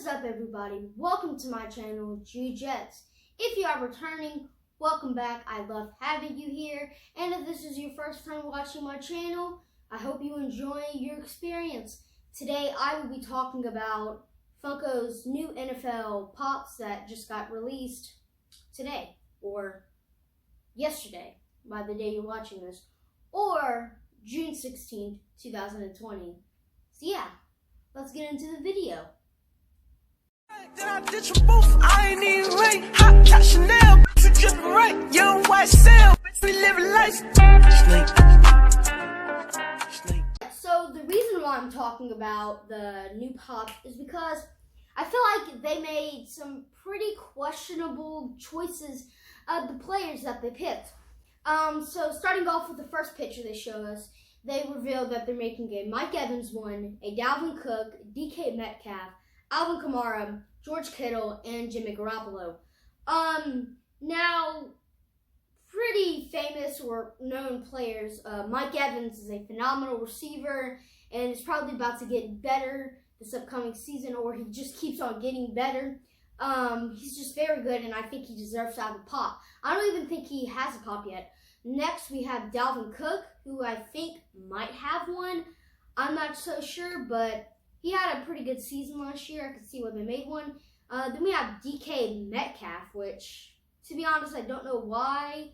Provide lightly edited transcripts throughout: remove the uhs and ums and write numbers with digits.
is up, everybody? Welcome to my channel, Jets. If you are returning, welcome back. I love having you here. And if this is your first time watching my channel, I hope you enjoy your experience. Today, I will be talking about Funko's new NFL Pops that just got released today, or yesterday, by the day you're watching this, or June 16th, 2020. So yeah, let's get into the video. Then I ditch a booth, I ain't even right. Hot top Chanel, bitch, we drippin' right. Young white cell, bitch, we living life. Snake. So the reason why I'm talking about the new Pop is because I feel like they made some pretty questionable choices of the players that they picked. So starting off with the first picture they show us, they revealed that they're making a Mike Evans one, a Dalvin Cook, DK Metcalf, Alvin Kamara, George Kittle, and Jimmy Garoppolo. Now, pretty famous or known players. Mike Evans is a phenomenal receiver and is probably about to get better this upcoming season, or he just keeps on getting better. He's just very good, and I think he deserves to have a pop. I don't even think he has a pop yet. Next, we have Dalvin Cook, who I think might have one. I'm not so sure, but he had a pretty good season last year. I could see why they made one. Then we have DK Metcalf, which, to be honest, I don't know why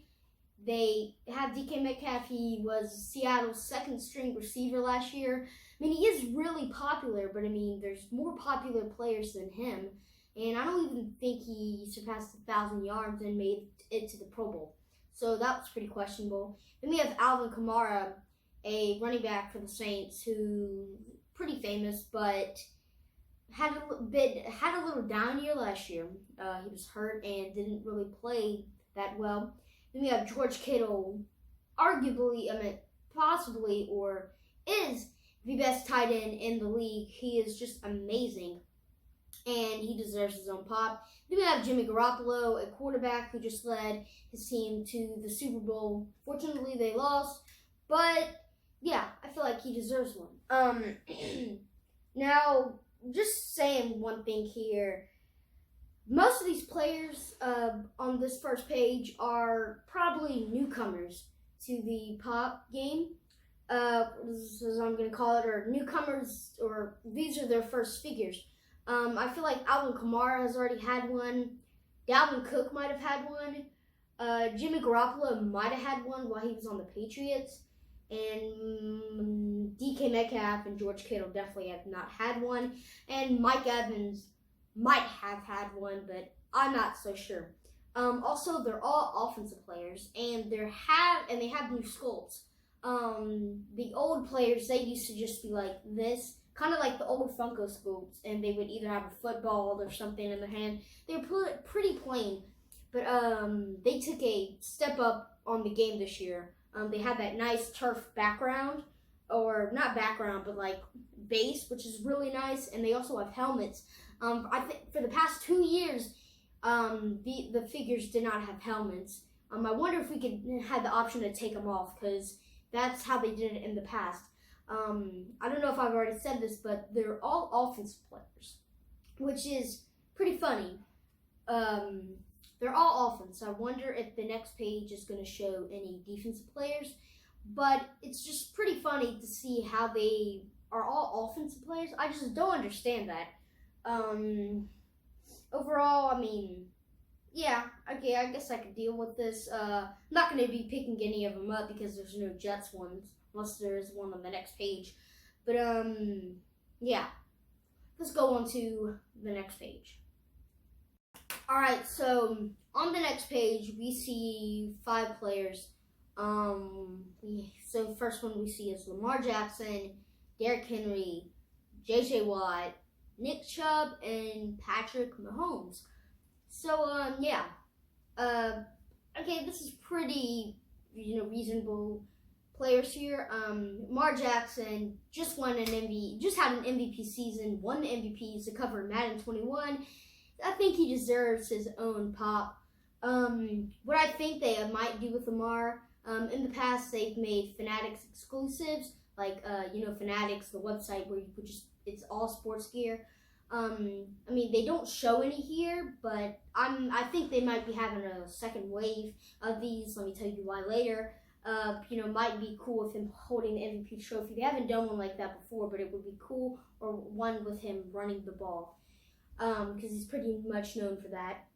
they have DK Metcalf. He was Seattle's second-string receiver last year. I mean, he is really popular, but I mean, there's more popular players than him. And I don't even think he surpassed 1,000 yards and made it to the Pro Bowl. So that was pretty questionable. Then we have Alvin Kamara, a running back for the Saints, who pretty famous, but had a little down year last year. He was hurt and didn't really play that well. Then we have George Kittle, arguably, possibly, or is the best tight end in the league. He is just amazing, and he deserves his own pop. Then we have Jimmy Garoppolo, a quarterback who just led his team to the Super Bowl. Fortunately, they lost, but yeah, I feel like he deserves one. Now, just saying one thing here. Most of these players on this first page are probably newcomers to the Pop game. As I'm going to call it, or newcomers, or these are their first figures. I feel like Alvin Kamara has already had one. Dalvin Cook might have had one. Jimmy Garoppolo might have had one while he was on the Patriots. And DK Metcalf and George Kittle definitely have not had one. And Mike Evans might have had one, but I'm not so sure. Also, they're all offensive players, and they have new sculpts. The old players, they used to just be like this, kind of like the old Funko sculpts, and they would either have a football or something in their hand. They were pretty plain, but they took a step up on the game this year. They had that nice turf background, or not background, but like base, which is really nice, and they also have helmets. I think for the past 2 years, the figures did not have helmets. I wonder if we could have the option to take them off, because that's how they did it in the past. I don't know if I've already said this, but they're all offensive players, which is pretty funny. They're all offense. I wonder if the next page is going to show any defensive players, but it's just pretty funny to see how they are all offensive players. I just don't understand that. Overall, I mean, yeah, okay, I guess I could deal with this. I'm not going to be picking any of them up because there's no Jets ones, unless there is one on the next page. But, yeah, let's go on to the next page. Alright, so on the next page, we see 5 players. So first one we see is Lamar Jackson, Derrick Henry, J.J. Watt, Nick Chubb, and Patrick Mahomes. So, yeah. Okay, this is pretty, reasonable players here. Lamar Jackson just had an MVP season, won the MVPs to cover Madden 21. I think he deserves his own pop. What I think they might do with Lamar, in the past they've made Fanatics exclusives, like, Fanatics, the website where you could it's all sports gear. I mean, they don't show any here, but I think they might be having a second wave of these. Let me tell you why later. Might be cool with him holding the MVP trophy. They haven't done one like that before, but it would be cool, or one with him running the ball, because he's pretty much known for that.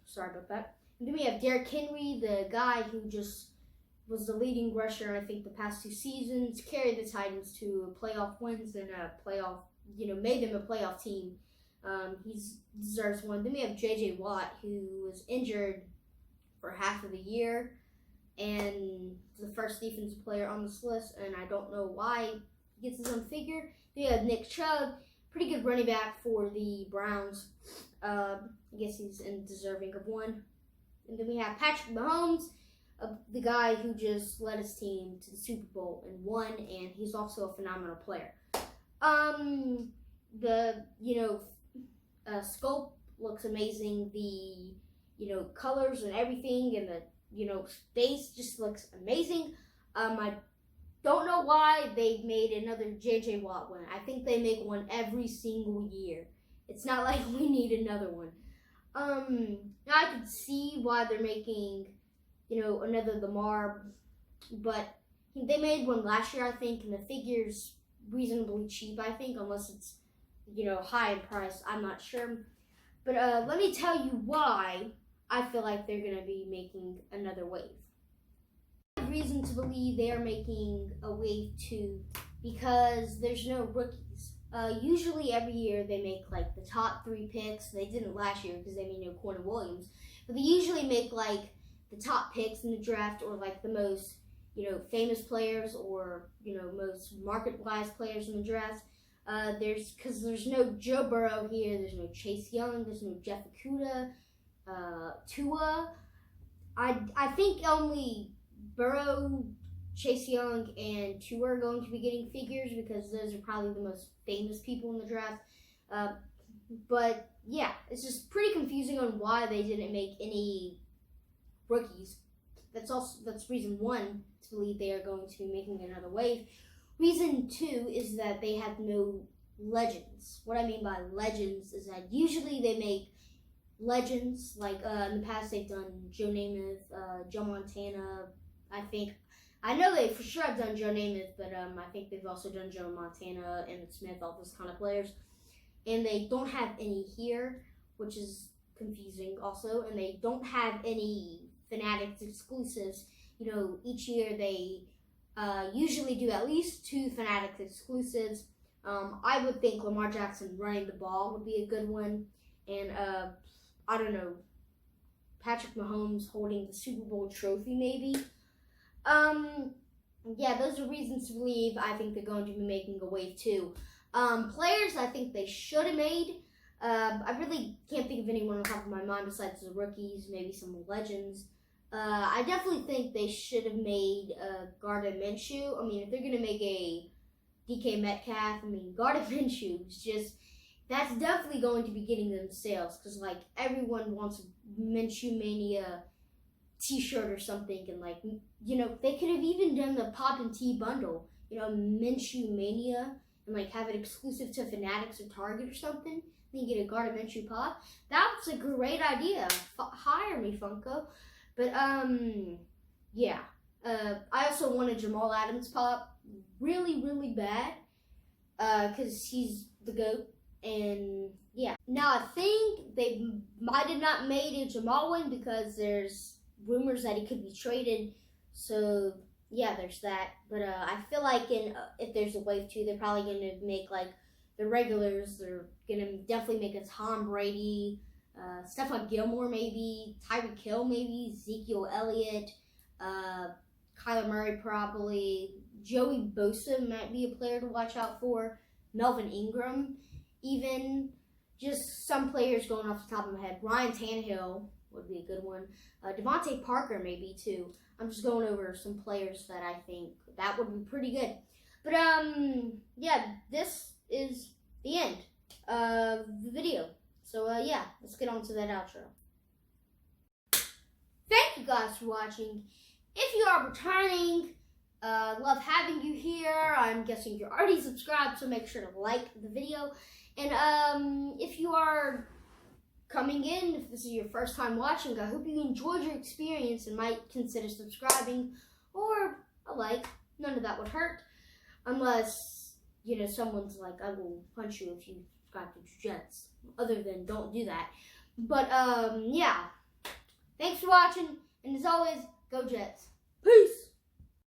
Sorry about that. And then we have Derrick Henry, the guy who just was the leading rusher, I think, the past 2 seasons, carried the Titans to playoff wins and made them a playoff team. He deserves one. Then we have J.J. Watt, who was injured for half of the year, and the first defensive player on this list, and I don't know why he gets his own figure. Then we have Nick Chubb, pretty good running back for the Browns. I guess he's deserving of one. And then we have Patrick Mahomes, the guy who just led his team to the Super Bowl and won, and he's also a phenomenal player. The sculpt looks amazing. The colors and everything, and the face just looks amazing. I don't know why they made another J.J. Watt one. I think they make one every single year. It's not like we need another one. Now I could see why they're making another Lamar, but they made one last year, I think, and the figure's reasonably cheap, I think, unless it's high in price. I'm not sure, but let me tell you why I feel like they're gonna be making another wave. I have reason to believe they are making a wave 2 because there's no rookies. Usually every year they make like the top 3 picks. They didn't last year because they made no Corner Williams, but they usually make like the top picks in the draft, or like the most famous players, or most market-wise players in the draft. There's no Joe Burrow here. There's no Chase Young. There's no Jeff Okudah, Tua. I think only Burrow, Chase Young, and Tua are going to be getting figures because those are probably the most famous people in the draft. But yeah, it's just pretty confusing on why they didn't make any rookies. That's reason 1 to believe they are going to be making another wave. Reason 2 is that they have no legends. What I mean by legends is that usually they make legends, like in the past they've done Joe Namath, Joe Montana. I know they for sure have done Joe Namath, but I think they've also done Joe Montana, Emmitt Smith, all those kind of players. And they don't have any here, which is confusing also. And they don't have any Fanatics exclusives. Each year they usually do at least 2 Fanatics exclusives. I would think Lamar Jackson running the ball would be a good one. And I don't know, Patrick Mahomes holding the Super Bowl trophy maybe. Yeah, those are reasons to believe I think they're going to be making a wave 2. Players I think they should have made. I really can't think of anyone on top of my mind besides the rookies, maybe some legends. I definitely think they should have made Gardner Minshew. I mean, if they're going to make a DK Metcalf, Gardner Minshew is just, that's definitely going to be getting them sales, because like everyone wants a Minshew Mania t-shirt or something, and like, they could have even done the Pop and Tee bundle, Minshew Mania, and like have it exclusive to Fanatics or Target or something. Then you get a Gardner Minshew pop. That's a great idea. Hire me, Funko. But yeah. I also want a Jamal Adams pop, really, really bad, because he's the GOAT. And yeah. Now I think they might have not made a Jamal one because there's rumors that he could be traded. So yeah, there's that. But I feel like if there's a wave 2, they're probably gonna make like the regulars. They're gonna definitely make a Tom Brady, Stephon Gilmore maybe, Tyreek Hill maybe, Ezekiel Elliott, Kyler Murray probably, Joey Bosa might be a player to watch out for, Melvin Ingram even, just some players going off the top of my head. Ryan Tannehill would be a good one. Devontae Parker maybe too. I'm just going over some players that I think that would be pretty good. But yeah, this is the end of the video. So yeah, let's get on to that outro. Thank you guys for watching. If you are returning, Love having you here. I'm guessing you're already subscribed, so make sure to like the video. And if you are coming in, if this is your first time watching, I hope you enjoyed your experience and might consider subscribing or a like. None of that would hurt, unless, you know, someone's like, I will punch you if you subscribe to Jets. Other than don't do that. But yeah, thanks for watching, and as always, go Jets. Peace.